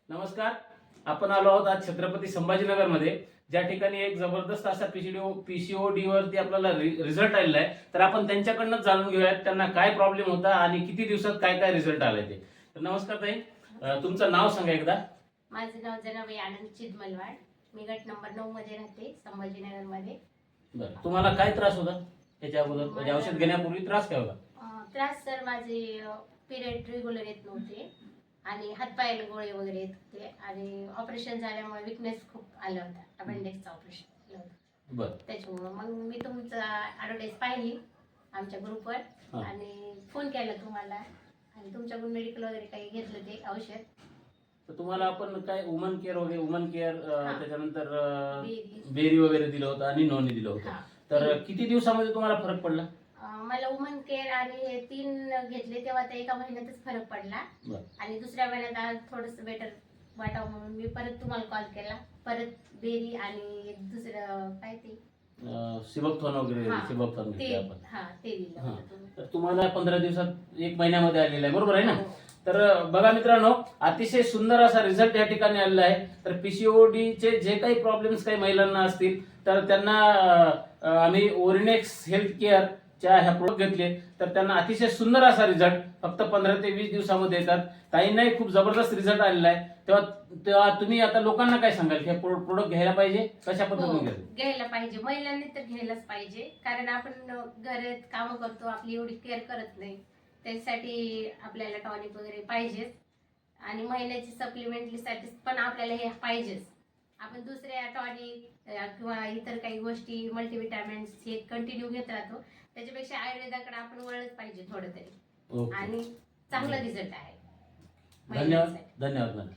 नमस्कार. आपण आलो आहोत आज छत्रपती संभाजीनगर मध्ये, ज्या ठिकाणी एक जबरदस्त असा पीसीओडी वरती आपल्याला रिझल्ट आलेला आहे. तर आपण त्यांच्याकडनं जाणून घेऊयात त्यांना काय प्रॉब्लेम होता आणि किती दिवसात काय काय रिझल्ट आले ते. तर नमस्कार ताई, तुमचं नाव सांगा एकदा. माझं नाव जनाबाई आनंद चिदमलवाड. मी गट नंबर 9 मध्ये राहते, संभाजीनगर मध्ये. बरं, तुम्हाला काय त्रास होता त्याच्या अगोदर, म्हणजे औषध घेण्यापूर्वी त्रास काय होता? त्रास सर, माझे पिरियड रेग्युलर येत नव्हते आणि हातपायाला गोळे वगैरे येत होते आणि ऑपरेशन झाल्यामुळे विकनेस खूप आलं होतं. अपेंडिक्सचं ऑपरेशन केलं होतं. बरं, त्याच्यामुळे मग मी तुमचं ॲडव्हर्टाईज पाहिली आमच्या ग्रुपवर आणि फोन केला तुम्हाला आणि तुमच्याकडून मेडिकल वगैरे काही घेतलं ते औषध. तर तुम्हाला आपण काय वुमन केअर त्याच्यानंतर बेरी. बेरी वगैरे दिलं होतं आणि नोनी दिलं होतं. हा. तर किती दिवसामध्ये तुम्हाला फरक पडला? मला वुमन केअर आणि हे 3 घेतले तेव्हा ते एका महिन्यातच फरक पडला. बरं. आणि दुसऱ्या महिन्यात आज थोडंसं बेटर वाटावं म्हणून मी परत तुम्हाला कॉल केला. परत बेरी आणि दुसरं काय ते सिबकथॉन वगैरे हा, सिबकथॉन ते घेतले आपण. ते दिलं हा. होतं तुम्ही. तर तुम्हाला 15 दिवसात 1 महिन्यामध्ये आलेला आहे, बरोबर आहे ना? हो. तर बघा मित्रांनो, अतिशय सुंदर असा रिझल्ट या ठिकाणी आलेला आहे. तर पीसीओडीचे जे काही प्रॉब्लेम्स काही महिलांना असतील तर त्यांना आम्ही ओरिनेक्स हेल्थ केअर च्या ह्या प्रोडक्ट घेतले तर त्यांना अतिशय सुंदर असा रिझल्ट फक्त 15 ते 20 दिवसामध्ये येतात. काहींनाही खूप जबरदस्त रिझल्ट आलेला आहे. तेव्हा तुम्ही आता लोकांना काय सांगाल की हे प्रोडक्ट घ्यायला पाहिजे, कशा हो, पद्धतीने घ्यायला? घ्यायला पाहिजे. महिलांनी तर घ्यायलाच पाहिजे, कारण आपण घरात काम करतो, आपली एवढी केअर करत नाही. त्यासाठी आपल्याला टॉनिक वगैरे पाहिजेच आणि महिन्याची सप्लिमेंटरी साठी पण आपल्याला हे पाहिजेच. आपण दुसऱ्या टॉनिक किंवा इतर काही गोष्टी मल्टीविटॅमिन्स हे कंटिन्यू घेत राहतो. त्याच्यापेक्षा आयुर्वेदाकडे आपण वळलंच पाहिजे थोडं तरी. ओके. आणि चांगला रिझल्ट आहे धन्यवाद महिलांसाठी. धन्यवाद मॅडम.